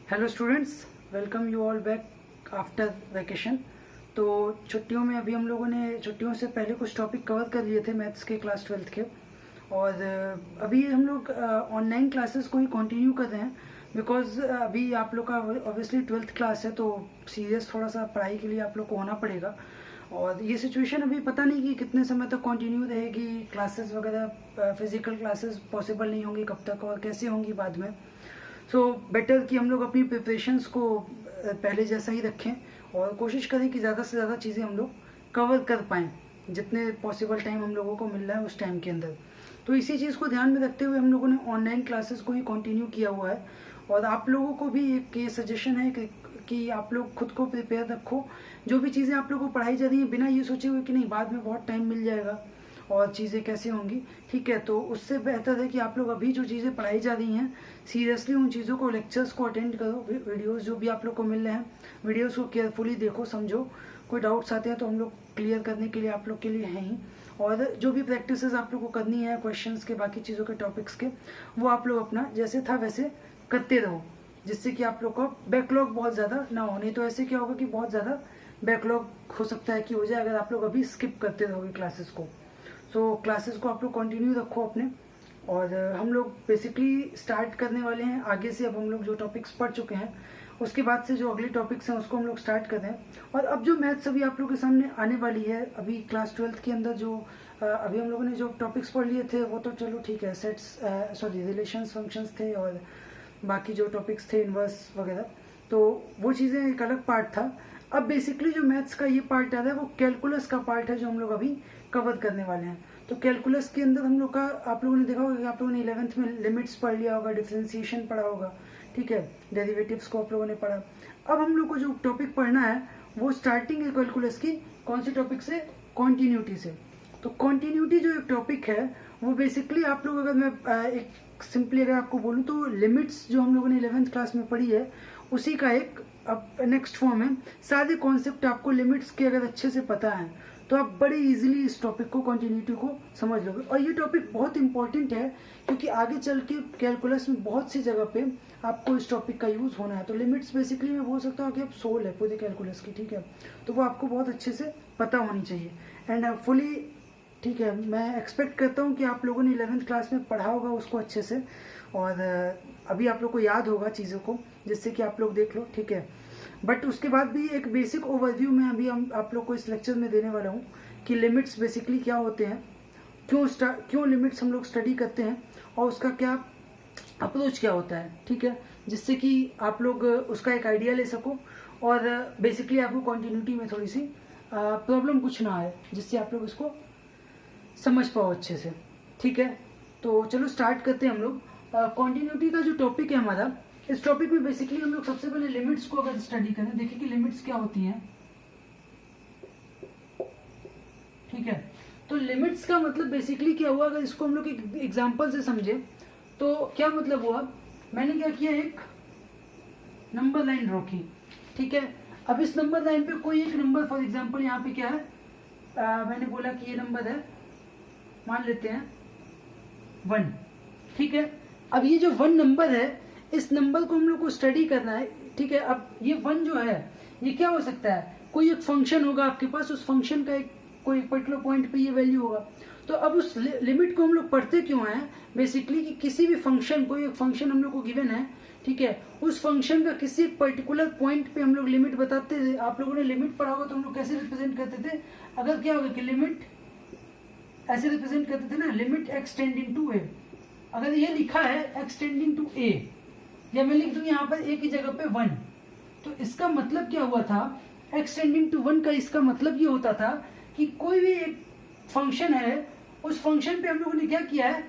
Hello students, welcome you all back after vacation. तो छुट्टियों में अभी हम लोगों ने छुट्टियों से पहले कुछ टॉपिक कवर कर लिए थे मैथ्स के क्लास 12th के, और अभी हम लोग ऑनलाइन क्लासेस को ही कंटिन्यू कर रहे हैं बिकॉज अभी आप लोग का ऑब्वियसली 12th क्लास है, तो सीरियस थोड़ा सा पढ़ाई के लिए आप लोग को होना पड़ेगा। और ये सिचुएशन अभी पता नहीं कि कितने समय तक कंटिन्यू रहेगी, क्लासेस वगैरह फिजिकल क्लासेस पॉसिबल नहीं होंगी कब तक और कैसे होंगी बाद में। सो बेटर कि हम लोग अपनी प्रिपरेशंस को पहले जैसा ही रखें और कोशिश करें कि ज़्यादा से ज़्यादा चीज़ें हम लोग कवर कर पाएँ जितने पॉसिबल टाइम हम लोगों को मिल रहा है उस टाइम के अंदर। तो इसी चीज़ को ध्यान में रखते हुए हम लोगों ने ऑनलाइन क्लासेस को ही कंटिन्यू किया हुआ है। और आप लोगों को भी एक ये सजेशन है कि आप लोग खुद को प्रिपेयर रखो। जो भी चीज़ें आप लोगों को पढ़ाई जा रही हैं बिना ये सोचे हुए कि नहीं बाद में बहुत टाइम मिल जाएगा और चीज़ें कैसे होंगी, ठीक है, तो उससे बेहतर है कि आप लोग अभी जो चीज़ें पढ़ाई जा रही हैं सीरियसली उन चीज़ों को, लेक्चर्स को अटेंड करो। वीडियोस जो भी आप लोग को मिल रहे हैं वीडियोस को केयरफुली देखो, समझो। कोई डाउट्स आते हैं तो हम लोग क्लियर करने के लिए आप लोग के लिए हैं ही। और जो भी प्रैक्टिसेस आप लोग को करनी है क्वेश्चंस के, बाकी चीज़ों के, टॉपिक्स के, वो आप लोग अपना जैसे था वैसे करते रहो, जिससे कि आप लोग को बैकलॉग बहुत ज़्यादा ना हो। नहीं तो ऐसे क्या होगा कि बहुत ज़्यादा बैकलॉग हो सकता है कि हो जाए अगर आप लोग अभी स्किप करते रहोगे क्लासेस को। सो क्लासेस को आप लोग कंटिन्यू रखो अपने। और हम लोग बेसिकली स्टार्ट करने वाले हैं आगे से। अब हम लोग जो टॉपिक्स पढ़ चुके हैं उसके बाद से जो अगले टॉपिक्स हैं उसको हम लोग स्टार्ट कर रहे हैं। और अब जो मैथ्स अभी आप लोग के सामने आने वाली है, अभी क्लास 12th के अंदर जो अभी हम लोगों ने जो टॉपिक्स पढ़ लिए थे वो तो चलो ठीक है, सेट्स रिलेशंस, फंक्शंस थे, और बाकी जो टॉपिक्स थे इनवर्स वगैरह, तो वो चीज़ें एक अलग पार्ट था। अब बेसिकली जो मैथ्स का ये पार्ट आ रहा है वो कैलकुलस का पार्ट है जो हम लोग अभी कवर करने वाले हैं। तो कैलकुलस के अंदर हम लोग का, आप लोगों ने देखा होगा कि आप लोगों ने 11th में लिमिट्स पढ़ लिया होगा, डिफरेंशिएशन पढ़ा होगा, ठीक है, डेरिवेटिव्स को आप लोगों ने पढ़ा। अब हम लोग को जो टॉपिक पढ़ना है वो स्टार्टिंग है कैलकुलस की, कौन से टॉपिक से? कॉन्टिन्यूटी से। तो कॉन्टिन्यूटी जो एक टॉपिक है वो बेसिकली आप लोग, अगर मैं एक सिंपली अगर आपको बोलूँ तो लिमिट्स जो हम लोगों ने 11th क्लास में पढ़ी है उसी का एक अब नेक्स्ट फॉर्म है। सारे कॉन्सेप्ट आपको लिमिट्स के अगर अच्छे से पता है तो आप बड़े इजीली इस टॉपिक को, कंटिन्यूटी को समझ लोगे। और ये टॉपिक बहुत इंपॉर्टेंट है क्योंकि आगे चल के कैलकुलस में बहुत सी जगह पे आपको इस टॉपिक का यूज़ होना है। तो लिमिट्स बेसिकली मैं बोल सकता हूँ कि अब सोल है पूरे कैलकुलस की, ठीक है, तो वो आपको बहुत अच्छे से पता होनी चाहिए। एंड फुली, ठीक है, मैं एक्सपेक्ट करता हूँ कि आप लोगों ने 11th क्लास में पढ़ा होगा उसको अच्छे से, और अभी आप लोग को याद होगा चीज़ों को, जिससे कि आप लोग देख लो, ठीक है। बट उसके बाद भी एक बेसिक ओवरव्यू में अभी हम आप लोग को इस लेक्चर में देने वाला हूँ कि लिमिट्स बेसिकली क्या होते हैं, क्यों लिमिट्स हम लोग स्टडी करते हैं, और उसका क्या अप्रोच क्या होता है, ठीक है, जिससे कि आप लोग उसका एक आइडिया ले सको और बेसिकली आपको कंटिन्यूटी में थोड़ी सी प्रॉब्लम कुछ ना आए, जिससे आप लोग इसको समझ पाओ अच्छे से, ठीक है। तो चलो स्टार्ट करते हैं हम लोग। कंटिन्यूटी का जो टॉपिक है हमारा, इस टॉपिक में बेसिकली हम लोग सबसे पहले लिमिट्स को अगर स्टडी करें, देखिए कि लिमिट्स क्या होती हैं, ठीक है। तो लिमिट्स का मतलब बेसिकली क्या हुआ, अगर इसको हम लोग एक एग्जांपल से समझे तो क्या मतलब हुआ, मैंने क्या किया, एक नंबर लाइन ड्रॉ की, ठीक है। अब इस नंबर लाइन पे कोई एक नंबर, फॉर एग्जांपल यहाँ पे क्या है, मैंने बोला कि ये नंबर है, मान लेते हैं 1, ठीक है। अब ये जो 1 नंबर है, इस नंबर को हम लोग को स्टडी करना है, ठीक है। अब ये 1 जो है ये क्या हो सकता है, कोई एक फंक्शन होगा आपके पास, उस फंक्शन का एक कोई पर्टिकुलर पॉइंट पे ये वैल्यू होगा। तो अब उस लिमिट को हम लोग पढ़ते क्यों हैं, बेसिकली कि किसी भी फंक्शन, कोई एक फंक्शन हम लोग को गिवन है, ठीक है, उस फंक्शन का किसी एक पर्टिकुलर पॉइंट पे हम लोग लिमिट बताते थे। आप लोगों ने लिमिट पढ़ा होगा तो हम लोग कैसे रिप्रेजेंट करते थे, अगर क्या होगा कि लिमिट ऐसे रिप्रेजेंट करते थे ना, limit x tending to a। अगर ये लिखा है x टेंडिंग टू a, या मैं लिख दूं यहाँ पर a की जगह पे 1, तो इसका मतलब क्या हुआ था, x टेंडिंग टू 1 का इसका मतलब ये होता था कि कोई भी एक फंक्शन है, उस फंक्शन पे हम लोगों ने क्या किया है,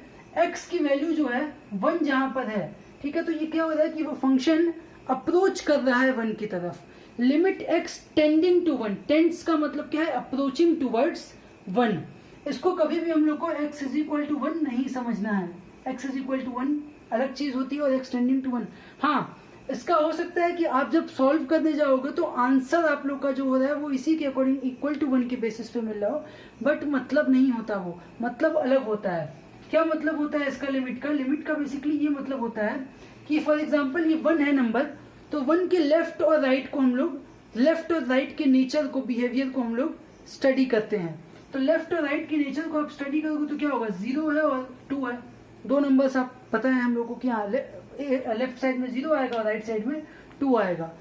x की वैल्यू जो है 1 जहां पर है, ठीक है, तो ये क्या हो रहा है कि वो फंक्शन अप्रोच कर रहा है 1 की तरफ। Limit x tending to 1, tends का मतलब क्या है, अप्रोचिंग टूवर्ड्स 1। इसको कभी भी हम लोग को x इज इक्वल टू 1 नहीं समझना है। x इज इक्वल टू 1 अलग चीज होती है और x टेंडिंग टू 1, हाँ, इसका हो सकता है कि आप जब सॉल्व करने जाओगे तो आंसर आप लोग का जो हो रहा है वो इसी के अकॉर्डिंग इक्वल टू 1 के बेसिस पे मिल रहा हो, बट मतलब नहीं होता, वो मतलब अलग होता है। क्या मतलब होता है इसका, लिमिट का बेसिकली ये मतलब होता है कि फॉर एग्जाम्पल ये 1 है नंबर, तो वन के लेफ्ट और राइट को हम लोग, लेफ्ट और राइट के नेचर को, बिहेवियर को हम लोग स्टडी करते हैं। तो लेफ्ट और राइट के नेचर को आप स्टडी करोगे तो क्या होगा, 0 है और 2 है, दो नंबर्स आप पता है हम लोगों को कि हाँ लेफ्ट साइड में 0 आएगा और राइट साइड में 2 आएगा।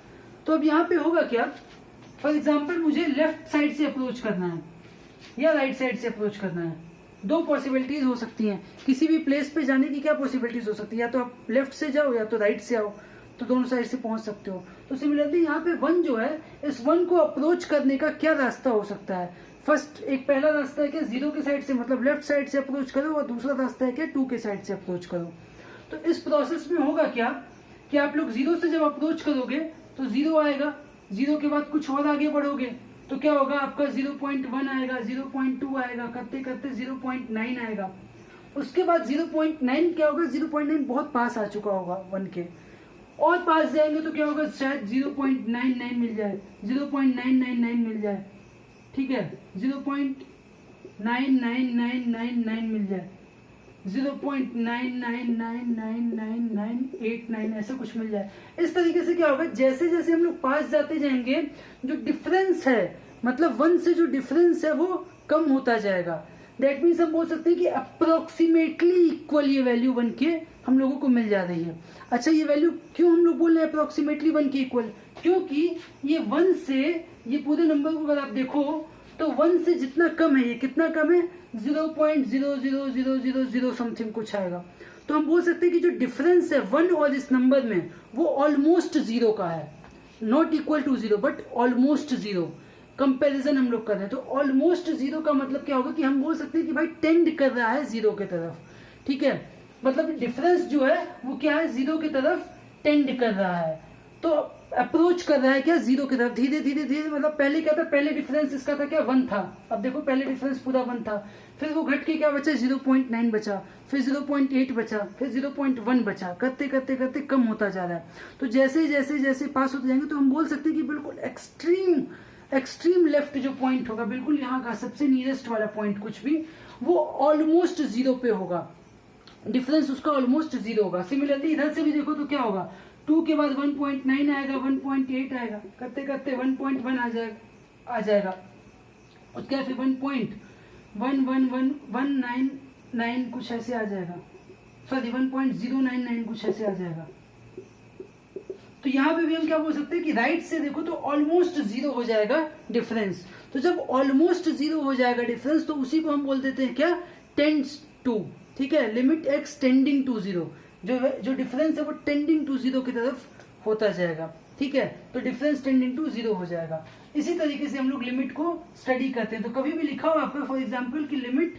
तो अब यहाँ पे होगा क्या, फॉर एग्जाम्पल मुझे लेफ्ट साइड से अप्रोच करना है या राइट साइड से अप्रोच करना है, दो पॉसिबिलिटीज हो सकती हैं। किसी भी प्लेस पे जाने की क्या पॉसिबिलिटीज हो सकती है, या तो आप लेफ्ट से जाओ या तो राइट से आओ, तो दोनों साइड से पहुंच सकते हो। तो सिमिलरली यहाँ पे 1 जो है, इस 1 को अप्रोच करने का क्या रास्ता हो सकता है। फर्स्ट एक पहला रास्ता है कि 0 के साइड से मतलब लेफ्ट साइड से अप्रोच करो, और दूसरा रास्ता है कि 2 के साइड से अप्रोच करो। तो इस प्रोसेस में होगा क्या कि आप लोग 0 से जब अप्रोच करोगे तो 0 आएगा, 0 के बाद कुछ और आगे बढ़ोगे तो क्या होगा, आपका 0.1 आएगा, 0.2 आएगा, करते करते 0.9 आएगा। उसके बाद 0.9 क्या होगा, 0.9 बहुत पास आ चुका होगा 1 के, और पास जाएंगे तो क्या होगा, शायद 0.99 मिल जाए, 0.999 मिल जाए, ठीक है, 0.99999 मिल जाए, 0.9999989 ऐसा कुछ मिल जाए। इस तरीके से क्या होगा, जैसे जैसे हम लोग पास जाते जाएंगे, जो डिफरेंस है मतलब 1 से जो डिफरेंस है वो कम होता जाएगा। दैट मीन्स हम बोल सकते हैं कि अप्रोक्सीमेटली इक्वल ये वैल्यू 1 के हम लोगों को मिल जा रही है। अच्छा, ये वैल्यू क्यों हम लोग बोल रहे हैं अप्रोक्सीमेटली 1 के इक्वल, क्योंकि ये 1 से ये पूरे नंबर को अगर आप देखो तो 1 से जितना कम है, ये कितना कम है, 0.00000 समथिंग कुछ आएगा। तो हम बोल सकते हैं कि जो डिफरेंस है 1 और इस नंबर में वो ऑलमोस्ट 0 का है, not equal to 0 but almost 0। Comparison हम लोग कर रहे हैं तो ऑलमोस्ट 0 का मतलब क्या होगा कि हम बोल सकते हैं कि भाई टेंड कर रहा है 0 की तरफ, ठीक है, मतलब डिफरेंस जो है वो क्या है, 0 की तरफ टेंड कर रहा है। तो अप्रोच कर रहा है क्या, 0 की तरफ, धीरे धीरे धीरे, मतलब पहले क्या था, पहले डिफरेंस इसका था क्या, 1 था, अब देखो पहले डिफरेंस पूरा 1 था, फिर वो घट के क्या बचा, 0.9 बचा, फिर 0.8 बचा, फिर 0.1 बचा, करते करते करते कम होता जा रहा है। तो जैसे जैसे जैसे पास होते जाएंगे तो हम बोल सकते हैं कि बिल्कुल एक्सट्रीम लेफ्ट जो पॉइंट होगा, बिल्कुल यहाँ का सबसे नियरेस्ट वाला पॉइंट कुछ भी, वो ऑलमोस्ट 0 पे होगा, डिफरेंस उसका ऑलमोस्ट 0 होगा। सिमिलरली इधर से भी देखो तो क्या होगा, 2 के बाद 1.9 आएगा, 1.8 आएगा, करते करते 1.1 आ जाएगा, उसके बाद फिर 1.11199 कुछ ऐसे आ जाएगा, सॉरी 1.099 कुछ ऐसे आ जाएगा। तो यहाँ पे भी हम क्या बोल सकते हैं कि राइट से देखो तो ऑलमोस्ट 0 हो जाएगा डिफरेंस। तो जब ऑलमोस्ट 0 हो जाएगा डिफरेंस तो उसी को हम बोल देते हैं क्या, टेंड्स टू, ठीक है, लिमिट एक्स टेंडिंग टू 0, जो डिफरेंस है वो टेंडिंग टू 0 की तरफ होता जाएगा, ठीक है, तो डिफरेंस टेंडिंग टू 0 हो जाएगा। इसी तरीके से हम लोग लिमिट को स्टडी करते हैं। तो कभी भी लिखा हो आपको फॉर एग्जांपल कि लिमिट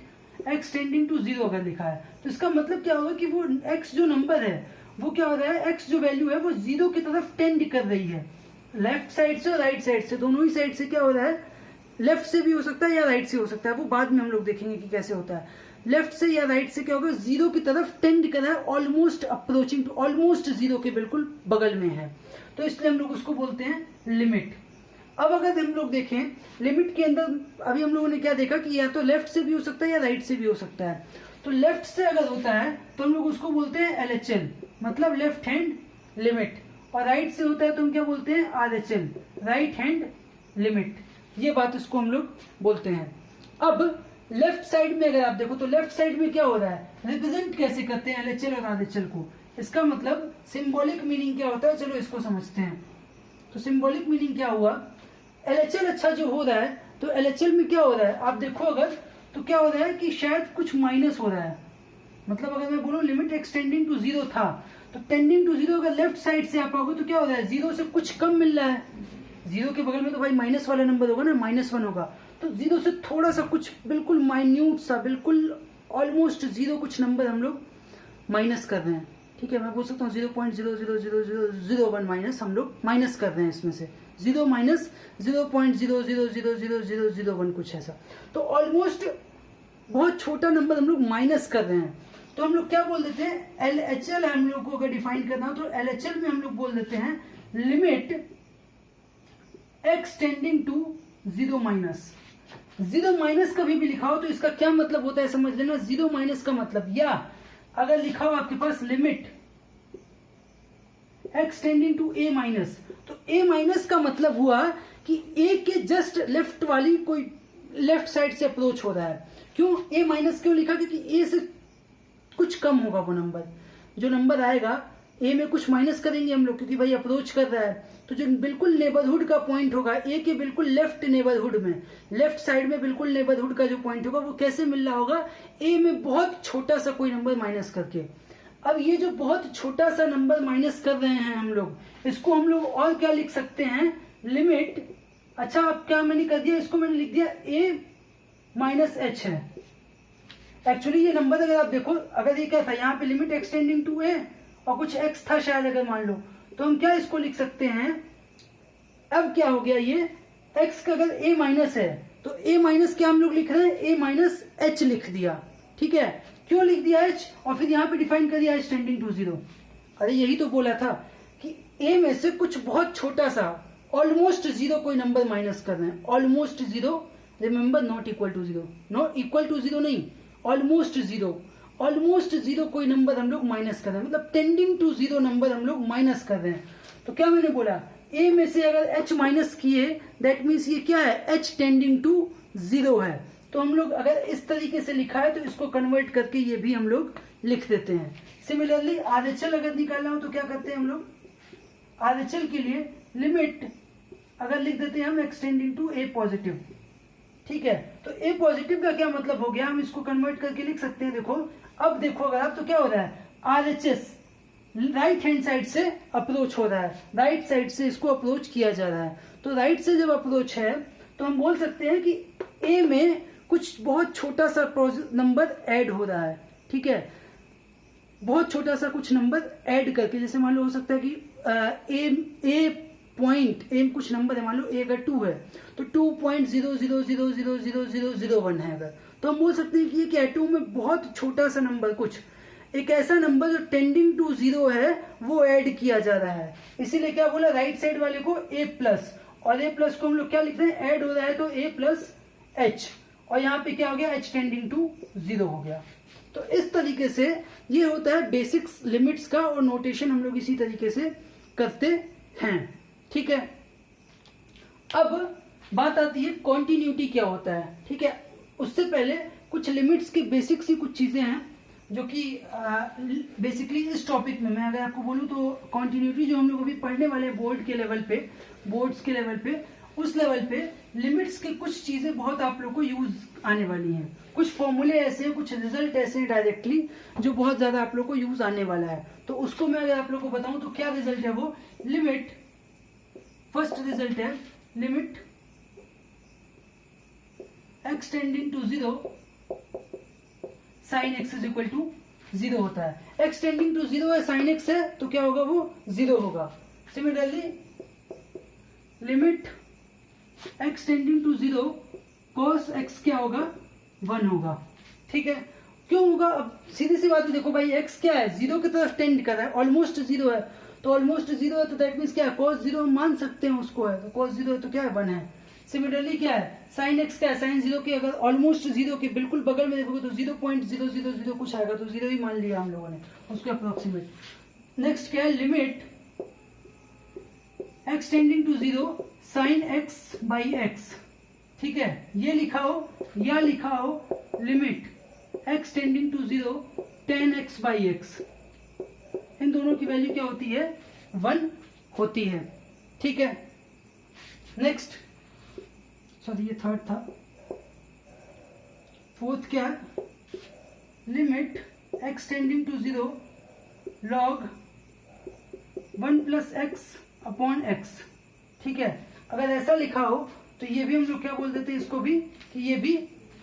x टेंडिंग टू 0 अगर लिखा है तो इसका मतलब क्या होगा कि वो x जो नंबर है वो क्या हो रहा है, x जो वैल्यू है वो 0 की तरफ टेंड कर रही है, लेफ्ट साइड से और राइट साइड से, दोनों ही साइड से क्या हो रहा है, लेफ्ट से भी हो सकता है या राइट से हो सकता है, वो बाद में हम लोग देखेंगे कि कैसे होता है, लेफ्ट से या राइट से क्या होगा, 0 की तरफ टेंड कर रहा है, ऑलमोस्ट अप्रोचिंग टू, ऑलमोस्ट 0 के बिल्कुल बगल में है, तो इसलिए हम लोग उसको बोलते हैं लिमिट। अब अगर हम लोग देखें लिमिट के अंदर, अभी हम लोगों ने क्या देखा कि या तो लेफ्ट से भी हो सकता है या राइट से भी हो सकता है। तो लेफ्ट से अगर होता है तो हम लोग उसको बोलते हैं LHL, मतलब लेफ्ट हैंड लिमिट, और राइट से होता है तो हम क्या बोलते हैं RHL, राइट हैंड लिमिट। ये बात इसको हम लोग बोलते हैं। अब लेफ्ट साइड में अगर आप देखो तो लेफ्ट साइड में क्या हो रहा है, रिप्रेजेंट कैसे करते हैं LHL और RHL को, इसका मतलब सिंबॉलिक मीनिंग क्या होता है, चलो इसको समझते हैं। तो सिंबॉलिक मीनिंग क्या हुआ, LHL अच्छा जो हो रहा है तो LHL में क्या हो रहा है, आप देखो अगर तो क्या हो रहा है कि शायद कुछ माइनस हो रहा है, मतलब अगर मैं बोलूं लिमिट एक्सटेंडिंग टू 0 था तो टेंडिंग टू 0 अगर लेफ्ट साइड से आप आओगे तो क्या हो रहा है, 0 से कुछ कम मिल रहा है, 0 के बगल में तो भाई माइनस वाला नंबर होगा ना, -1 होगा, तो 0 से थोड़ा सा कुछ बिल्कुल माइन्यूट सा, बिल्कुल ऑलमोस्ट 0 कुछ नंबर हम लोग माइनस कर रहे हैं, ठीक है, मैं बोल सकता हूँ 0.00001 माइनस हम लोग माइनस कर रहे हैं, इसमें से 0 माइनस 0.0000001 कुछ ऐसा, तो ऑलमोस्ट बहुत छोटा नंबर हम लोग माइनस कर रहे हैं। तो हम लोग क्या बोल देते हैं, LHL हम लोग को अगर डिफाइन करना हो तो LHL में हम लोग बोल देते हैं limit x tending to 0 minus. 0 minus कभी भी लिखा हो तो इसका क्या मतलब होता है समझ लेना, 0 माइनस का मतलब, या अगर लिखा हो आपके पास limit x tending to a minus, तो a माइनस का मतलब हुआ कि a के जस्ट लेफ्ट वाली कोई लेफ्ट साइड से अप्रोच हो रहा है। क्यों a माइनस क्यों लिखा? क्योंकि a से कुछ कम होगा वो नंबर, जो नंबर आएगा a में कुछ माइनस करेंगे हम लोग, क्योंकि भाई अप्रोच कर रहा है। तो जो बिल्कुल नेबरहुड का पॉइंट होगा a के बिल्कुल लेफ्ट नेबरहुड में, लेफ्ट साइड में बिल्कुल नेबरहुड का जो पॉइंट होगा वो कैसे मिल रहा होगा? a में बहुत छोटा सा कोई नंबर माइनस करके। अब ये जो बहुत छोटा सा नंबर माइनस कर रहे हैं हम लोग, इसको हम लोग और क्या लिख सकते हैं? लिमिट, अच्छा अब क्या मैंने कर दिया, इसको मैंने लिख दिया a माइनस एच है। एक्चुअली ये नंबर अगर आप देखो, अगर ये क्या था, यहाँ पे लिमिट एक्सटेंडिंग टू a और कुछ x था शायद, अगर मान लो, तो हम क्या इसको लिख सकते हैं? अब क्या हो गया, ये x का अगर a माइनस है तो a माइनस क्या हम लोग लिख रहे हैं? a माइनस एच लिख दिया। ठीक है, क्यों लिख दिया h? और फिर यहाँ पे डिफाइन कर दिया h टेंडिंग टू 0। अरे यही तो बोला था कि a में से कुछ बहुत छोटा सा, ऑलमोस्ट 0 कोई नंबर माइनस कर रहे हैं। Almost 0, remember, not equal to 0, not equal to 0 नहीं, ऑलमोस्ट 0, ऑलमोस्ट 0 कोई नंबर हम लोग माइनस कर रहे हैं, मतलब टेंडिंग टू 0 नंबर हम लोग माइनस कर रहे हैं। तो क्या मैंने बोला, a में से अगर h माइनस किए, दैट मीन्स ये क्या है? h टेंडिंग टू 0 है। तो हम लोग अगर इस तरीके से लिखा है तो इसको कन्वर्ट करके ये भी हम लोग लिख देते हैं। सिमिलरली RHL अगर निकालना हो तो क्या करते हैं हम लोग? RHL के लिए लिमिट अगर लिख देते हैं हम एक्सटेंडिंग टू a पॉजिटिव। ठीक है, तो a पॉजिटिव का क्या मतलब हो गया? हम इसको कन्वर्ट करके लिख सकते हैं। देखो, अब देखो अगर आप, तो क्या हो रहा है? RHS राइट हैंड साइड से अप्रोच हो रहा है, राइट साइड से इसको अप्रोच किया जा रहा है। तो राइट से जब अप्रोच है तो हम बोल सकते हैं कि a में कुछ बहुत छोटा सा नंबर ऐड हो रहा है। ठीक है, बहुत छोटा सा कुछ नंबर ऐड करके, जैसे मान लो हो सकता है कि a पॉइंट a कुछ नंबर है, मान लो a अगर 2 है तो 2.00000001 है अगर, तो हम बोल सकते हैं कि ये क्या है? 2 में बहुत छोटा सा नंबर, कुछ एक ऐसा नंबर जो टेंडिंग टू 0 है वो ऐड किया जा रहा है। इसीलिए क्या बोला? राइट साइड वाले को a प्लस, और a प्लस को हम लोग क्या लिखते हैं? ऐड हो रहा है तो a प्लस एच, और यहाँ पे क्या हो गया? h टेंडिंग टू 0 हो गया। तो इस तरीके से ये होता है बेसिक्स लिमिट्स का, और नोटेशन हम लोग इसी तरीके से करते हैं। ठीक है, अब बात आती है कॉन्टिन्यूटी क्या होता है। ठीक है, उससे पहले कुछ लिमिट्स की बेसिक सी कुछ चीजें हैं जो कि बेसिकली इस टॉपिक में मैं अगर आपको बोलूँ तो कॉन्टिन्यूटी जो हम लोग अभी पढ़ने वाले हैं बोर्ड के लेवल पे, बोर्ड्स के लेवल पे, उस लेवल पे लिमिट्स की कुछ चीजें बहुत आप लोग को यूज आने वाली हैं। कुछ फॉर्मूले ऐसे हैं, कुछ रिजल्ट ऐसे हैं डायरेक्टली जो बहुत ज्यादा आप लोग को यूज आने वाला है। तो उसको मैं अगर आप लोग को बताऊं तो क्या रिजल्ट है वो? लिमिट, फर्स्ट रिजल्ट है limit x tending to 0 sine x is equal to 0 होता है। x टेंडिंग टू 0 है, साइन x है, तो क्या होगा? वो 0 होगा। Similarly limit x tending to 0 cos x क्या होगा? 1 होगा। ठीक है, क्यों होगा? अब सीधी सी बात है, देखो भाई x क्या है? 0 की तरफ टेंड कर रहा है, ऑलमोस्ट 0 है, तो ऑलमोस्ट 0 है तो दैट मीन्स क्या है? cos 0 हम मान सकते हैं उसको है, तो cos 0 है तो क्या है? 1 है। सिमिलरली क्या है? साइन x क्या है? साइन 0 के अगर ऑलमोस्ट 0 के बिल्कुल बगल में देखोगे तो 0.000 कुछ आएगा, तो 0 ही मान लिया हम लोगों ने उसके अप्रोक्सीमेट। नेक्स्ट क्या है? Limit x tending to 0 sine x by x। ठीक है, ये लिखा हो या लिखा हो limit x tending to 0 tan x by x। इन दोनों की वैल्यू क्या होती है? 1 होती है। ठीक है, नेक्स्ट, सॉरी ये थर्ड था, फोर्थ क्या है? Limit x tending to 0 log 1 plus x upon x. ठीक है, अगर ऐसा लिखा हो तो ये भी हम लोग क्या बोल देते हैं इसको भी, कि ये भी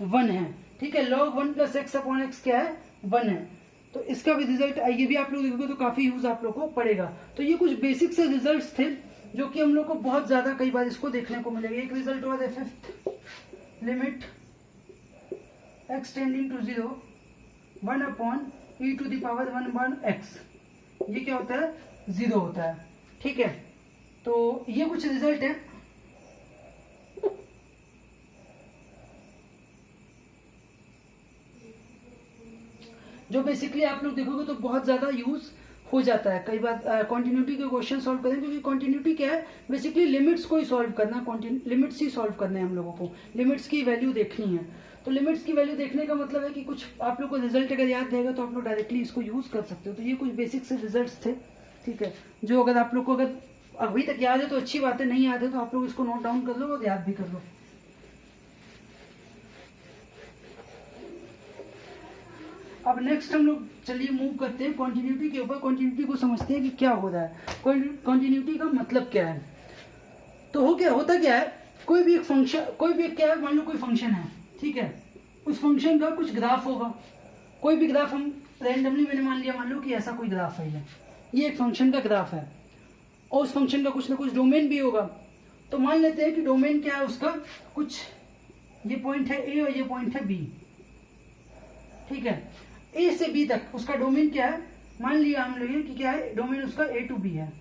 1 है। ठीक है, log 1 plus x upon x क्या है? 1 है। तो इसका भी रिजल्ट, ये भी आप लोग देखोगे तो काफी यूज आप लोग को पड़ेगा। तो ये कुछ बेसिक से रिजल्ट्स थे जो कि हम लोग को बहुत ज्यादा कई बार इसको देखने को मिलेगा। एक रिजल्ट और है fifth, limit x tending to 0 1 upon e to the power 1 upon x। ये क्या होता है? 0 होता है। ठीक है, तो ये कुछ रिजल्ट है। जो बेसिकली आप लोग देखोगे तो बहुत ज्यादा यूज हो जाता है कई बार कॉन्टिन्यूटी के क्वेश्चन सॉल्व करें, क्योंकि कॉन्टिन्यूटी क्या है, बेसिकली लिमिट्स को ही सॉल्व करना, लिमिट्स ही सॉल्व करने हैं हम लोगों को, लिमिट्स की वैल्यू देखनी है। तो लिमिट्स की वैल्यू देखने का मतलब है कि कुछ आप लोग को रिजल्ट अगर याद रहेगा तो आप लोग डायरेक्टली इसको यूज कर सकते हो। तो ये कुछ बेसिक से रिजल्ट्स थे, ठीक है, जो अगर आप लोग को अगर अभी तक याद है तो अच्छी बात है, नहीं याद है तो आप लोग इसको नोट डाउन कर लो और याद भी कर लो। अब नेक्स्ट हम लोग चलिए मूव करते हैं कॉन्टिन्यूटी के ऊपर। कॉन्टिन्यूटी को समझते हैं कि क्या हो रहा है, कॉन्टिन्यूटी का मतलब क्या है। तो होता क्या है, कोई भी एक फंक्शन, कोई भी क्या है, मान लो कोई फंक्शन है, ठीक है, उस फंक्शन का कुछ ग्राफ होगा, कोई भी ग्राफ हम रैंडमली मैंने मान लिया, मान लो कि ऐसा कोई ग्राफ है, ये एक फंक्शन का ग्राफ है और उस फंक्शन का कुछ ना कुछ डोमेन भी होगा। तो मान लेते हैं कि डोमेन क्या है उसका, कुछ ये पॉइंट है ए और ये पॉइंट है बी, ठीक है, ए से बी तक उसका डोमेन क्या है, मान लिया हम लोग कि क्या है, डोमेन उसका ए टू बी है।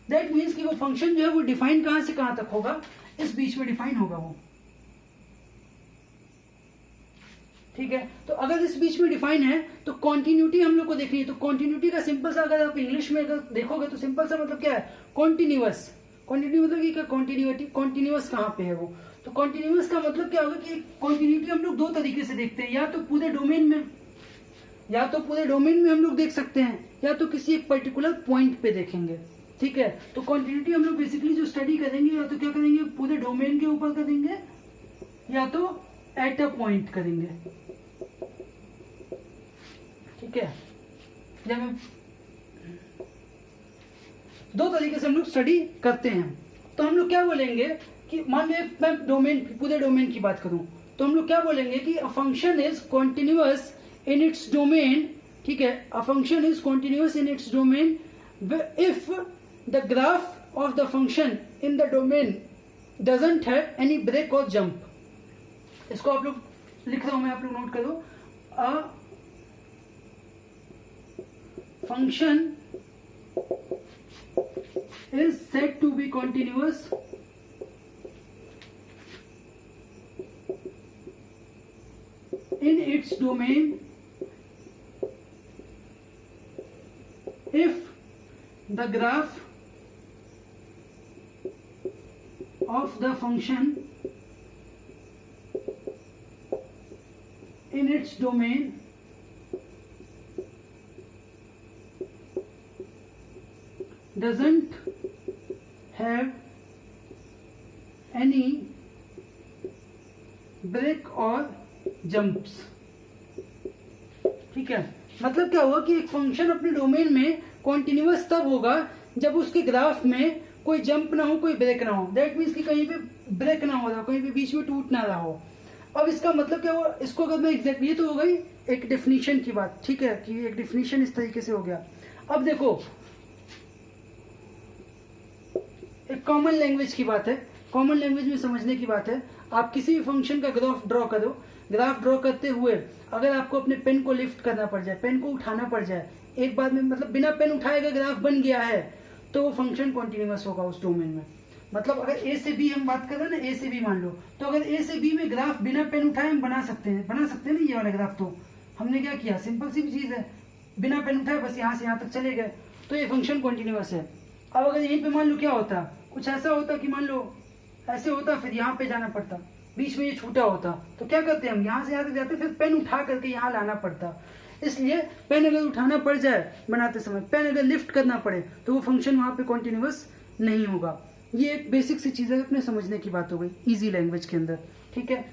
दैट मीन्स कि वो फंक्शन जो है वो डिफाइन कहां से कहां तक होगा, इस बीच में डिफाइन होगा वो, ठीक है। तो अगर इस बीच में डिफाइन है तो कॉन्टिन्यूटी हम लोग को देखनी है। तो कॉन्टिन्यूटी का सिंपल सा अगर आप इंग्लिश में अगर देखोगे तो सिंपल सा मतलब क्या है, कॉन्टिन्यूअस। कॉन्टिन्यू मतलब कि कॉन्टिन्यूटी, कॉन्टिन्यूअस कहां पे है वो। तो कॉन्टिन्यूअस का मतलब क्या होगा कि कॉन्टिन्यूटी हम लोग दो तरीके से देखते हैं, या तो पूरे डोमेन में हम लोग देख सकते हैं, या तो किसी एक पर्टिकुलर पॉइंट पे देखेंगे, ठीक है। तो कॉन्टिन्यूटी हम लोग बेसिकली जो स्टडी करेंगे, या तो क्या करेंगे, पूरे डोमेन के ऊपर करेंगे, या तो एट अ पॉइंट करेंगे, ठीक है। जब हम दो तरीके से हम लोग स्टडी करते हैं, तो हम लोग क्या बोलेंगे कि मान लीजिए मैं डोमेन, पूरे डोमेन की बात करूं, तो हम लोग क्या बोलेंगे कि a function is continuous in its domain, ठीक है, a function is continuous in its domain if the graph of the function in the domain doesn't have any break और जंप। इसको आप लोग लिख रहा हूं मैं, आप लोग नोट करो। अ function is said to be continuous in its domain if the graph of the function in its domain doesn't have any break or jumps, ठीक है। मतलब क्या होगा कि एक फंक्शन अपने डोमेन में कॉन्टिन्यूअस तब होगा जब उसके ग्राफ में कोई जंप ना हो, कोई ब्रेक ना हो। दैट मीन्स कि कहीं पे ब्रेक ना हो रहा, कहीं पे बीच में टूट ना रहा हो। अब इसका मतलब क्या हुआ, इसको अगर मैं एग्जैक्टली, ये तो हो गई एक डेफिनेशन की बात, ठीक है, कि एक डेफिनेशन इस तरीके से हो गया। अब देखो एक कॉमन लैंग्वेज की बात है, कॉमन लैंग्वेज में समझने की बात है। आप किसी भी फंक्शन का ग्राफ ड्रॉ करो, ग्राफ ड्रॉ करते हुए अगर आपको अपने पेन को लिफ्ट करना पड़ जाए, पेन को उठाना पड़ जाए एक बार में, मतलब बिना पेन उठाए अगर ग्राफ बन गया है तो वो फंक्शन कॉन्टिन्यूअस होगा उस डोमेन में। मतलब अगर ए से बी हम बात कर रहे हैं ना, ए से बी मान लो, तो अगर ए से बी में ग्राफ बिना पेन उठाए हम बना सकते हैं ना ये वाला ग्राफ। तो हमने क्या किया, सिंपल सी चीज है, बिना पेन उठाए बस यहाँ से यहाँ तक चले गए, तो ये फंक्शन कॉन्टिन्यूअस है। अब अगर यहीं पे मान लो क्या होता, कुछ ऐसा होता कि मान लो ऐसे होता, फिर यहाँ पे जाना पड़ता, बीच में ये छूटा होता, तो क्या करते हैं हम, यहाँ से यहाँ तक जाते, फिर पेन उठा करके यहाँ लाना पड़ता। इसलिए पेन अगर उठाना पड़ जाए बनाते समय, पेन अगर लिफ्ट करना पड़े, तो वो फंक्शन वहां पे कॉन्टिन्यूअस नहीं होगा। ये एक बेसिक सी चीज है, अपने समझने की बात हो गई इजी लैंग्वेज के अंदर, ठीक है।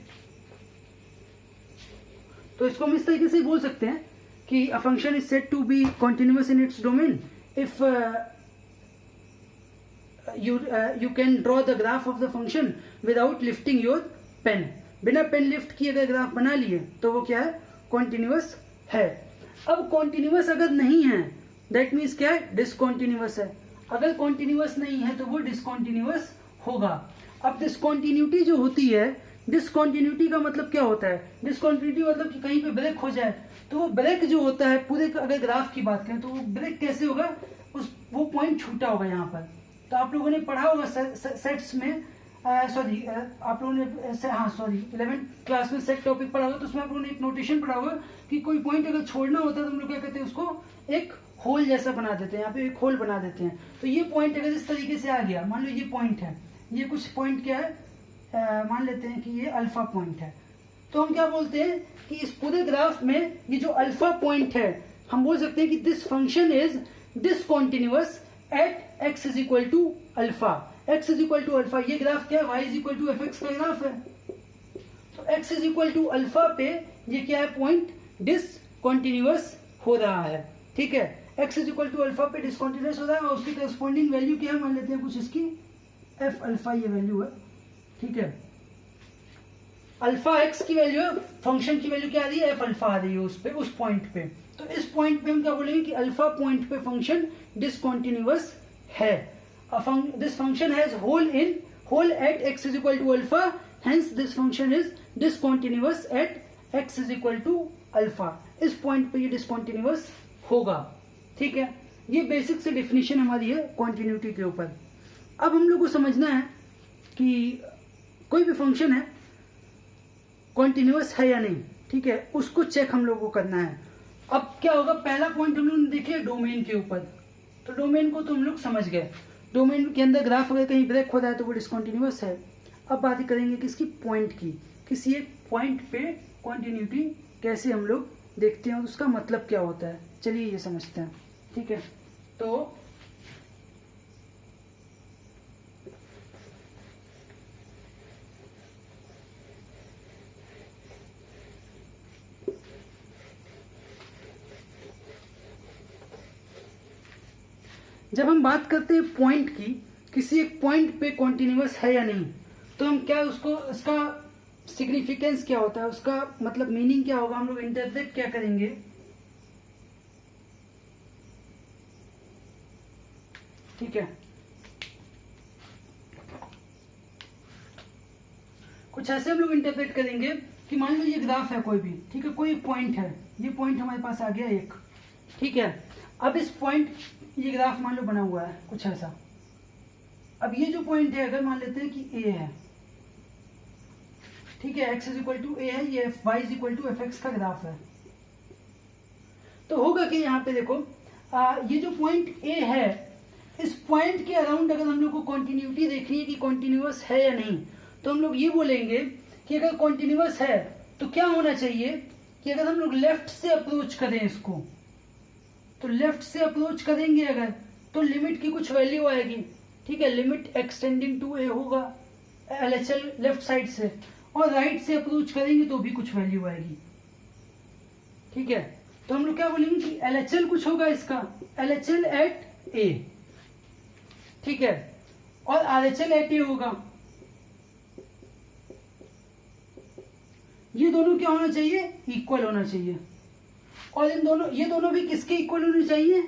तो इसको हम इस तरीके से बोल सकते हैं कि a function is said to be continuous in its domain if you can draw the graph of the function without lifting your pen। बिना पेन लिफ्ट किए अगर ग्राफ बना लिए तो वो क्या है, कॉन्टिन्यूअस है। अब कॉन्टिन्यूअस अगर नहीं है दैट मीन्स क्या है, डिसकॉन्टिन्यूअस है। अगर कॉन्टिन्यूअस नहीं है तो वो डिसकॉन्टिन्यूअस होगा। अब डिसकॉन्टिन्यूटी जो होती है, डिसकॉन्टिन्यूटी का मतलब क्या होता है, डिसकॉन्टिन्यूटी मतलब कि कहीं पे ब्रेक हो जाए, तो वो ब्रेक जो होता है पूरे अगर ग्राफ की बात करें तो वो ब्रेक कैसे होगा, वो पॉइंट छूटा होगा यहाँ पर। तो आप लोगों ने पढ़ा होगा सेट्स में, सॉरी आप लोगों ने ऐसे, हाँ सॉरी 11th क्लास में सेट टॉपिक पढ़ा हुआ, तो उसमें आप लोगों ने एक नोटेशन पढ़ा हुआ कि कोई पॉइंट अगर छोड़ना होता है तो हम लोग क्या कहते हैं, उसको एक होल जैसा बना देते हैं, यहाँ पे एक होल बना देते हैं। तो ये पॉइंट अगर इस तरीके से आ गया, मान लो ये पॉइंट है, ये कुछ पॉइंट क्या है, मान लेते हैं कि ये अल्फा पॉइंट है, तो हम क्या बोलते हैं कि इस पूरे ग्राफ में ये जो अल्फा पॉइंट है, हम बोल सकते हैं कि this function is discontinuous at x is equal to alpha. x is equal to alpha, ये ग्राफ क्या है, y is equal to f x का ग्राफ है। तो x is equal to alpha पे ये क्या है, पॉइंट डिसकंटिन्यूअस हो रहा है। ठीक है, x is equal to alpha पे डिसकंटिन्यूअस हो रहा है और उसकी करस्पॉन्डिंग वैल्यू क्या है, मान लेते हैं कुछ इसकी f अल्फा ये वैल्यू है। ठीक है, अल्फा x की वैल्यू है, फंक्शन की वैल्यू क्या आ रही है, f अल्फा आ रही है उस पे, उस पॉइंट पे। तो इस पॉइंट पे हम क्या बोलेंगे कि अल्फा पॉइंट पे फंक्शन डिसकंटिन्यूअस है। This function has hole at x is equal to alpha, hence this function is discontinuous at x is equal to alpha. इस पॉइंट पे ये डिसकंटिन्यूअस होगा। ठीक है, ये बेसिक से डेफिनेशन हमारी है कॉन्टिन्यूटी के ऊपर। अब हम लोग को समझना है कि कोई भी फंक्शन है कॉन्टिन्यूअस है या नहीं। ठीक है, उसको चेक हम लोग को करना है। अब क्या होगा, पहला पॉइंट हम लोग ने देखे डोमेन के ऊपर, तो डोमेन को तो हम लोग समझ गए, डोमेन के अंदर ग्राफ अगर कहीं ब्रेक हो रहा है तो वो डिसकंटिन्यूअस है। अब बात करेंगे किसकी, पॉइंट की, किसी एक पॉइंट पे कॉन्टिन्यूटी कैसे हम लोग देखते हैं और उसका मतलब क्या होता है, चलिए ये समझते हैं। ठीक है, तो जब हम बात करते हैं पॉइंट की, किसी एक पॉइंट पे कॉन्टिन्यूअस है या नहीं, तो हम क्या उसको, इसका सिग्निफिकेंस क्या होता है, उसका मतलब मीनिंग क्या होगा, हम लोग इंटरप्रेट क्या करेंगे। ठीक है, कुछ ऐसे हम लोग इंटरप्रेट करेंगे कि मान लो ये ग्राफ है कोई भी, ठीक है, कोई पॉइंट है, ये पॉइंट हमारे पास आ गया एक। ठीक है, अब इस पॉइंट, ये ग्राफ मान लो बना हुआ है कुछ ऐसा। अब ये जो पॉइंट है, अगर मान लेते हैं कि A है, ठीक है, x is equal to a है, ये y is equal to f x का ग्राफ है, तो होगा कि यहाँ पे देखो ये जो पॉइंट A है, इस पॉइंट के अराउंड अगर हम लोग को कॉन्टिन्यूटी देखनी है कि कॉन्टिन्यूअस है या नहीं, तो हम लोग ये बोलेंगे कि अगर कॉन्टिन्यूअस है तो क्या होना चाहिए कि अगर हम लोग लेफ्ट से अप्रोच करें इसको, तो लेफ्ट से अप्रोच करेंगे अगर, तो लिमिट की कुछ वैल्यू आएगी। ठीक है, लिमिट एक्सटेंडिंग टू ए होगा LHL लेफ्ट साइड से, और राइट से अप्रोच करेंगे तो भी कुछ वैल्यू आएगी। ठीक है, तो हम लोग क्या बोलेंगे कि LHL कुछ होगा इसका, LHL एट ए। ठीक है, और RHL एट ए होगा। ये दोनों क्या होना चाहिए, इक्वल होना चाहिए। और इन दोनों, ये दोनों भी किसके इक्वल होने चाहिए,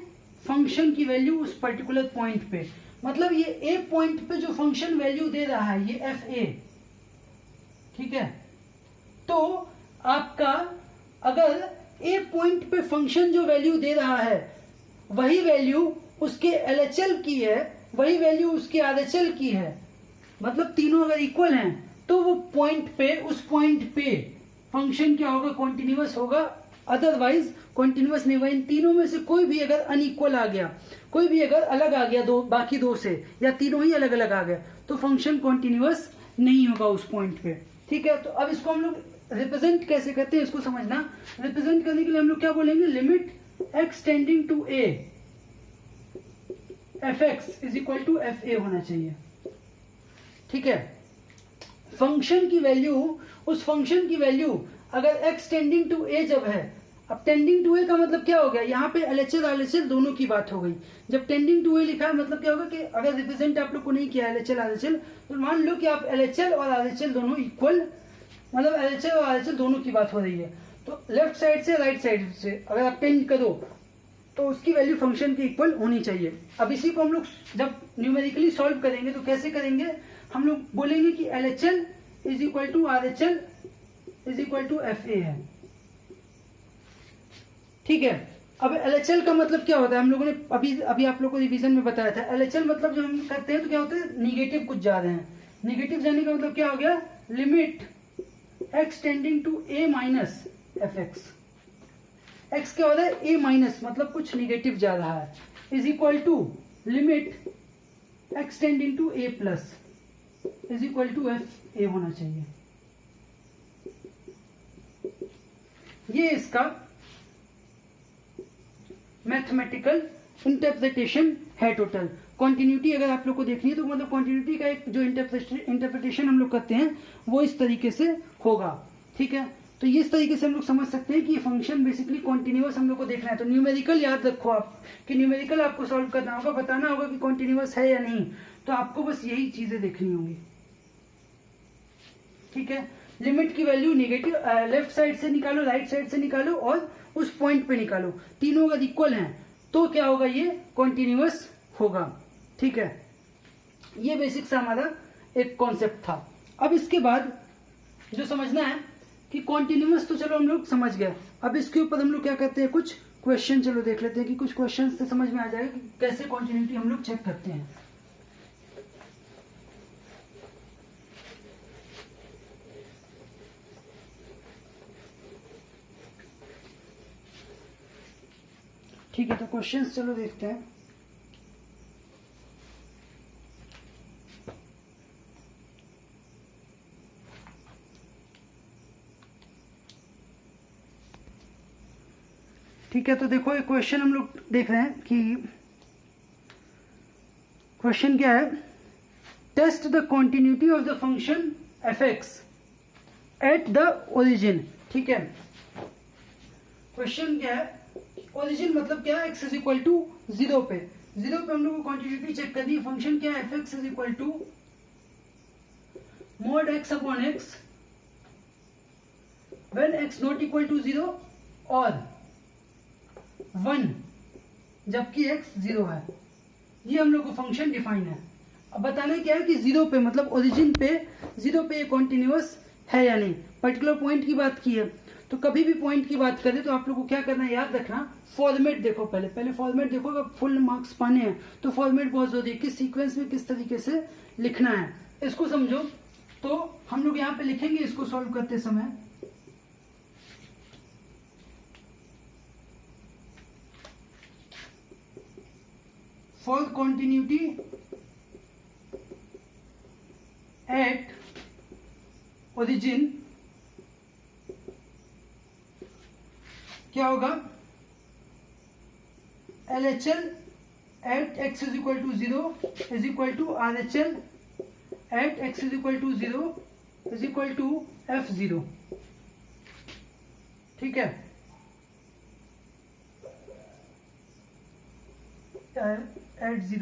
फंक्शन की वैल्यू उस पर्टिकुलर पॉइंट पे। मतलब ये ए पॉइंट पे जो फंक्शन वैल्यू दे रहा है, ये एफ ए। ठीक है, तो आपका अगर ए पॉइंट पे फंक्शन जो वैल्यू दे रहा है वही वैल्यू उसके LHL की है, वही वैल्यू उसके RHL की है, मतलब तीनों अगर इक्वल हैं, तो वो पॉइंट पे, उस पॉइंट पे फंक्शन क्या होगा, कॉन्टिन्यूअस होगा। अदरवाइज कॉन्टिन्यूअस नहीं होगा। इन तीनों में से कोई भी अगर अनइक्वल आ गया, कोई भी अगर अलग आ गया दो, बाकी दो से, या तीनों ही अलग अलग आ गया, तो फंक्शन कॉन्टिन्यूअस नहीं होगा उस पॉइंट पे। ठीक है, तो अब इसको हम लोग रिप्रेजेंट कैसे करते हैं, इसको समझना। रिप्रेजेंट करने के लिए हम लोग क्या बोलेंगे, limit x tending to a f x is equal to f a होना चाहिए। ठीक है, फंक्शन की वैल्यू, उस फंक्शन की वैल्यू अगर x टेंडिंग टू a जब है, अब टेंडिंग टू ए का मतलब क्या हो गया, यहाँ पे LHL RHL दोनों की बात हो गई। जब टेंडिंग टू ए लिखा है मतलब क्या होगा कि अगर रिप्रेजेंट आप लोग को नहीं किया LHL RHL, तो मान लो कि आप LHL और RHL दोनों इक्वल, मतलब LHL और RHL दोनों की बात हो रही है, तो लेफ्ट साइड से राइट साइड से अगर आप टेंड करो तो उसकी वैल्यू फंक्शन की इक्वल होनी चाहिए। अब इसी को हम लोग जब न्यूमेरिकली सॉल्व करेंगे तो कैसे करेंगे, हम लोग बोलेंगे कि LHL is equal to RHL is equal to f a है। ठीक है, अब LHL का मतलब क्या होता है, हम लोगों ने अभी आप लोगों को रिवीजन में बताया था। LHL मतलब जब हम करते हैं तो क्या होता है, निगेटिव कुछ जा रहे हैं, नेगेटिव जाने का मतलब क्या हो गया, limit x tending to a minus f x. X क्या हो रहा है, a माइनस, मतलब कुछ निगेटिव जा रहा है, is equal to limit x tending to a plus is equal to f a होना चाहिए। ये इसका मैथमेटिकल इंटरप्रिटेशन है टोटल। कॉन्टिन्यूटी अगर आप लोग को देखनी है तो मतलब कॉन्टिन्यूटी का एक जो इंटरप्रिटेशन हम लोग करते हैं वो इस तरीके से होगा, ठीक है। तो ये इस तरीके से हम लोग समझ सकते हैं कि ये फंक्शन बेसिकली कॉन्टिन्यूअस हम लोग को देखना है। तो न्यूमेरिकल याद रखो आप कि न्यूमेरिकल आपको सॉल्व करना होगा, बताना होगा कि कॉन्टिन्यूअस है या नहीं, तो आपको बस यही चीजें देखनी होंगी, ठीक है। लिमिट की वैल्यू नेगेटिव लेफ्ट साइड से निकालो, राइट साइड से निकालो और उस पॉइंट पे निकालो, तीनों अगर इक्वल हैं तो क्या होगा, ये कॉन्टिन्यूअस होगा, ठीक है। ये बेसिक सा हमारा एक कॉन्सेप्ट था। अब इसके बाद जो समझना है कि कॉन्टिन्यूअस तो चलो हम लोग समझ गए, अब इसके ऊपर हम लोग क्या करते हैं, कुछ क्वेश्चन चलो देख लेते हैं कि कुछ क्वेश्चन से समझ में आ जाएगा कि कैसे कॉन्टिन्यूटी हम लोग चेक करते हैं। ठीक है, तो क्वेश्चंस चलो देखते हैं। ठीक है, तो देखो एक क्वेश्चन हम लोग देख रहे हैं कि क्वेश्चन क्या है, test the continuity of the function f x at the origin, ठीक है। क्वेश्चन क्या है, ओरिजिन मतलब क्या है, x इज इक्वल टू 0 पे, 0 पे हम लोग को क्वांटिटी चेक करनी है। फंक्शन क्या है, f x is equal to mod x upon x when x not equal to 0 और 1 जबकि x 0 है। ये हम लोग को फंक्शन डिफाइन है। अब बताना क्या है कि 0 पे मतलब ओरिजिन पे 0 पे ये कॉन्टिन्यूअस है या नहीं। पर्टिकुलर पॉइंट की बात की है, तो कभी भी पॉइंट की बात करें तो आप लोग को क्या करना है, याद रखना फॉर्मेट देखो, पहले फॉर्मेट देखो। अगर फुल मार्क्स पाने हैं तो फॉर्मेट बहुत जरूरी है, किस सीक्वेंस में किस तरीके से लिखना है इसको समझो। तो हम लोग यहाँ पे लिखेंगे इसको सॉल्व करते समय, फॉर कॉन्टिन्यूटी एट ओरिजिन क्या होगा, LHL at x is equal to 0 is equal to RHL at x is equal to 0 is equal to F0, ठीक है। At 0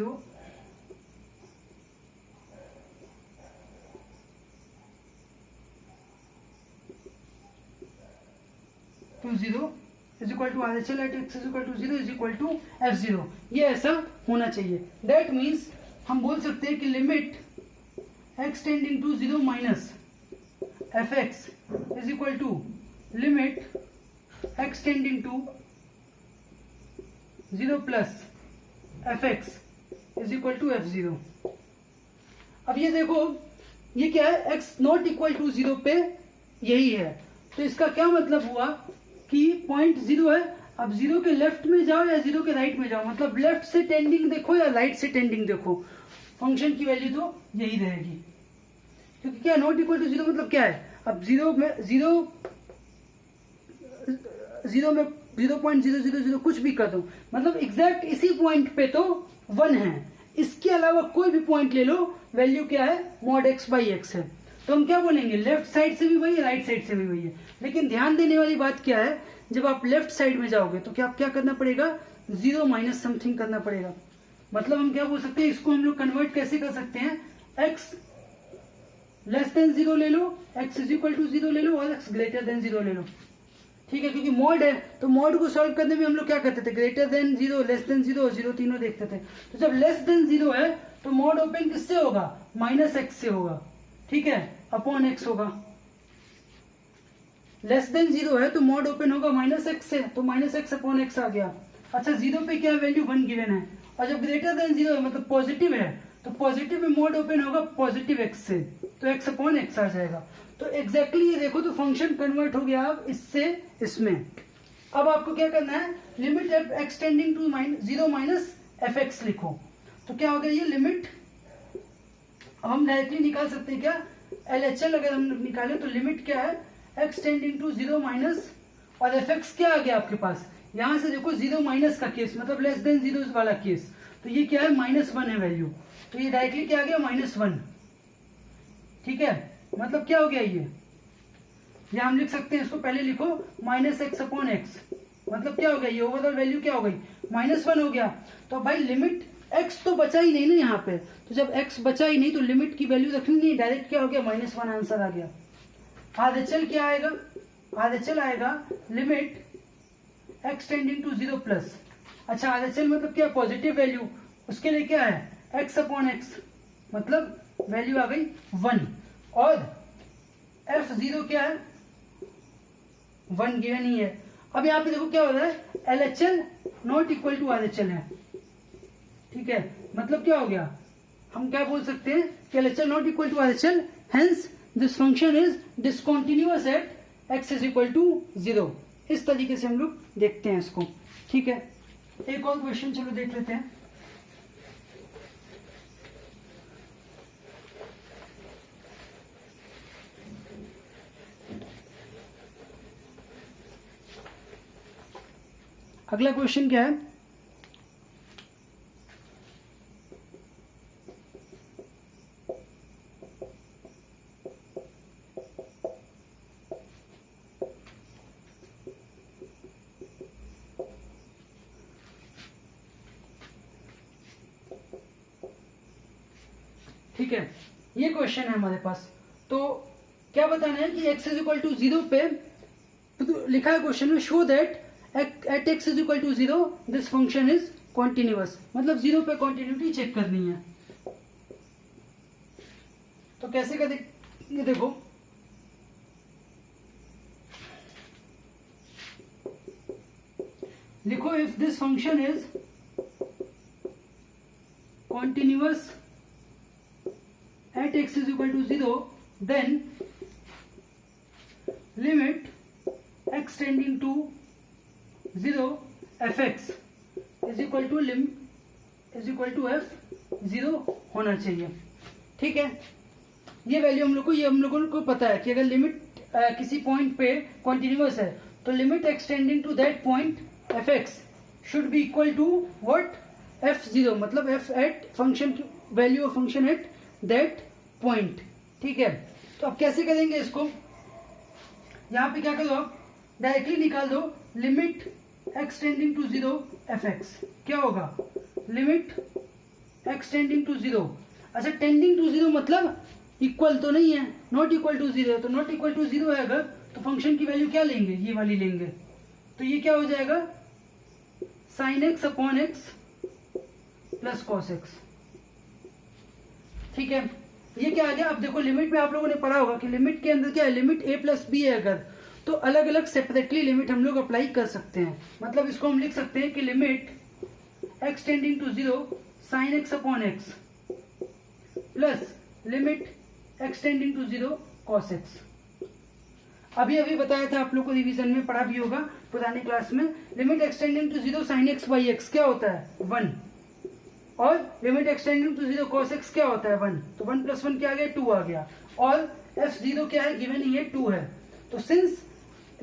to 0 is equal to RHL at x is equal to 0 is equal to F0। ये ऐसा होना चाहिए। That means हम बोल सकते हैं कि limit x tending to 0 minus f x is equal to limit x tending to 0 plus f x is equal to F0। अब ये देखो, ये क्या है, x नॉट इक्वल टू 0 पे यही है, तो इसका क्या मतलब हुआ कि पॉइंट 0 है। अब 0 के लेफ्ट में जाओ या 0 के राइट में जाओ, मतलब लेफ्ट से टेंडिंग देखो या राइट से टेंडिंग देखो, फंक्शन की वैल्यू तो यही रहेगी। क्योंकि क्या नॉट इक्वल टू 0 मतलब क्या है, अब 0 में 0.000 कुछ भी कर दो, मतलब एग्जैक्ट इसी पॉइंट पे तो 1 है, इसके अलावा कोई भी पॉइंट ले लो, वैल्यू क्या है, मॉड x बाई एक्स है। तो हम क्या बोलेंगे, लेफ्ट साइड से भी वही है, राइट साइड से भी वही है। लेकिन ध्यान देने वाली बात क्या है, जब आप लेफ्ट साइड में जाओगे तो क्या करना पड़ेगा, 0 माइनस समथिंग करना पड़ेगा। मतलब हम क्या बोल सकते हैं, इसको हम लोग कन्वर्ट कैसे कर सकते हैं, x लेस देन 0 ले लो, x इज इक्वल टू 0 ले लो और x ग्रेटर देन 0 ले लो, ठीक है। क्योंकि मॉड है तो मॉड को सॉल्व करने में हम लोग क्या करते थे, ग्रेटर देन 0, लेस देन 0 और 0 तीनों देखते थे। तो जब लेस देन 0 है तो मॉड ओपन किससे होगा, माइनस x से होगा, ठीक है, अपॉन x होगा। लेस देन 0 है तो मॉड ओपन होगा माइनस x से, तो माइनस x अपॉन x आ गया। अच्छा 0 पे क्या वैल्यू 1 गिवन है, और जब ग्रेटर देन 0 है मतलब पॉजिटिव है तो पॉजिटिव में मोड ओपन होगा पॉजिटिव एक्स से, तो एक्स अपॉन एक्स आ जाएगा। तो एग्जैक्टली ये देखो, तो फंक्शन कन्वर्ट हो गया अब इससे इसमें। अब आपको क्या करना है, limit f x tending to 0 minus f x लिखो। तो क्या हो गया ये लिमिट, हम डायरेक्टली निकाल सकते हैं क्या, LHL अगर हम निकालें तो लिमिट क्या है, एक्स टेंडिंग टू 0 माइनस, और एफ एक्स क्या आ गया आपके पास, यहां से देखो 0 माइनस का केस मतलब लेस देन 0 वाला केस, तो ये क्या है -1 है वैल्यू, तो ये डायरेक्टली क्या आ गया -1। ठीक है, मतलब क्या हो गया ये, या हम लिख सकते हैं इसको, पहले लिखो -x अपॉन एक्स, मतलब क्या हो गया ये ओवरऑल वैल्यू क्या हो गई, -1 हो गया। तो भाई लिमिट x तो बचा ही नहीं ना यहाँ पे, तो जब x बचा ही नहीं तो लिमिट की वैल्यू रखनी नहीं, डायरेक्ट क्या हो गया -1 आंसर आ गया। RHL क्या आएगा, RHL आएगा limit x tending to 0 plus, अच्छा RHL मतलब क्या, पॉजिटिव वैल्यू, उसके लिए क्या है x अपॉन एक्स, मतलब वैल्यू आ गई 1, और F0 क्या है 1 गिवन ही है। अब यहाँ पे देखो क्या हो रहा है, LHL not equal to RHL है। ठीक है, मतलब क्या हो गया, हम क्या बोल सकते हैं कि LHL not equal to RHL, hence this function is discontinuous at x is equal to 0। इस तरीके से हम लोग देखते हैं इसको। ठीक है, एक और क्वेश्चन चलो देख लेते हैं। अगला क्वेश्चन क्या है, ठीक है, ये क्वेश्चन है हमारे पास। तो क्या बताना है कि x इज इक्वल टू 0 पे, तो लिखा है क्वेश्चन में, show that at x is equal to 0 this function is continuous, मतलब 0 पे कॉन्टिन्यूटी चेक करनी है। तो कैसे कर ये देखो, लिखो if this function is continuous at x is equal to 0, then limit x tending to 0 fx is equal to f0 होना चाहिए। ठीक है, ये वैल्यू हम लोगों को पता है कि अगर लिमिट किसी पॉइंट पे कॉन्टिन्यूअस है तो limit x tending to that point fx should be equal to what, f0, मतलब f at function value of function at that point. ठीक है, तो अब कैसे करेंगे इसको, यहां पे क्या करो आप डायरेक्टली निकाल दो, limit x tending to 0 fx क्या होगा, लिमिट x टेंडिंग टू 0, अच्छा टेंडिंग टू 0 मतलब इक्वल तो नहीं है, नॉट इक्वल टू 0 है, तो नॉट इक्वल टू 0 है अगर, तो फंक्शन की वैल्यू क्या लेंगे, ये वाली लेंगे, तो ये क्या हो जाएगा sin x upon x plus cos x। ठीक है, ये क्या आ गया, अब देखो लिमिट में आप लोगों ने पढ़ा होगा कि लिमिट के अंदर क्या है, लिमिट a प्लस बी है अगर, तो अलग अलग सेपरेटली लिमिट हम लोग अप्लाई कर सकते हैं। मतलब इसको हम लिख सकते हैं कि limit x tending to 0 sin x upon x plus limit x tending to 0 cos x। अभी बताया था आप लोग को, रिवीजन में पढ़ा भी होगा पुराने क्लास में, limit x tending to 0 sin x by x क्या होता है 1, और limit x tending to 0 cos x क्या होता है 1, तो 1 प्लस 1 क्या आ गया 2 आ गया, और f0 क्या है गिवन ही है 2 है। तो since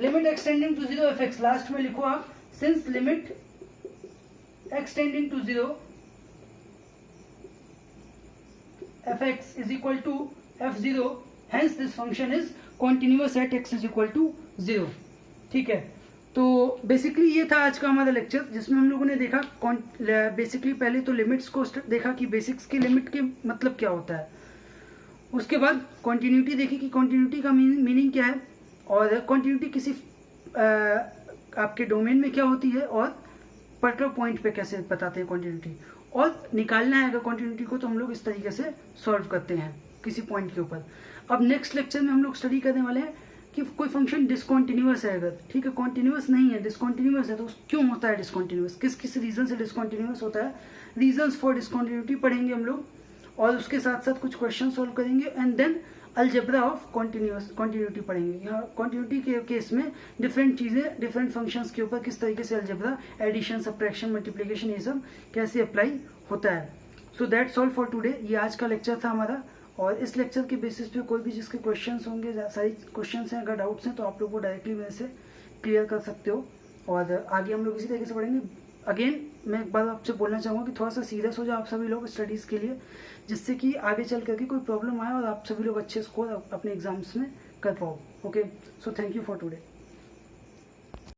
limit x tending to 0 fx, last में लिखो आप since limit x tending to 0 fx is equal to f0, hence this function is continuous at x is equal to 0। ठीक है, तो बेसिकली ये था आज का हमारा लेक्चर, जिसमें हम लोगों ने देखा बेसिकली पहले तो लिमिट्स को देखा कि बेसिक्स के लिमिट के मतलब क्या होता है, उसके बाद कॉन्टिन्यूटी देखी कि कॉन्टिन्यूटी का मीनिंग क्या है, और कॉन्टिन्यूटी किसी आपके डोमेन में क्या होती है, और पर्टिकुलर पॉइंट पे कैसे बताते हैं कॉन्टिन्यूटी, और निकालना है अगर कॉन्टिन्यूटी को तो हम लोग इस तरीके से सॉल्व करते हैं किसी पॉइंट के ऊपर। अब नेक्स्ट लेक्चर में हम लोग स्टडी करने वाले हैं कि कोई फंक्शन डिसकंटिन्यूअस है अगर, ठीक है, कॉन्टिन्यूअस नहीं है, डिसकंटिन्यूअस है, तो क्यों होता है डिसकंटिन्यूअस, किस किस रीजन से डिसकंटिन्यूअस होता है, रीजंस फॉर डिसकंटिन्यूटी पढ़ेंगे हम लोग। और उसके साथ साथ कुछ क्वेश्चन सोल्व करेंगे and then algebra of continuity पढ़ेंगे। यहाँ कॉन्टिन्यूटी के केस में डिफरेंट चीज़ें डिफरेंट फंक्शंस के ऊपर किस तरीके से अलजेब्रा, एडिशन, सब्ट्रैक्शन, मल्टीप्लिकेशन, ये सब कैसे अप्लाई होता है। So that's all for today. ये आज का लेक्चर था हमारा, और इस लेक्चर के बेसिस पे कोई भी जिसके क्वेश्चंस होंगे, सारी क्वेश्चंस हैं, अगर डाउट्स हैं तो आप लोग को डायरेक्टली मेरे से क्लियर कर सकते हो, और आगे हम लोग इसी तरीके से पढ़ेंगे। अगेन मैं एक बार आपसे बोलना चाहूँगा कि थोड़ा सा सीरियस हो जाओ आप सभी लोग स्टडीज़ के लिए, जिससे कि आगे चल करके कोई प्रॉब्लम आए और आप सभी लोग अच्छे स्कोर अपने एग्जाम्स में कर पाओ। Okay, so thank you for today.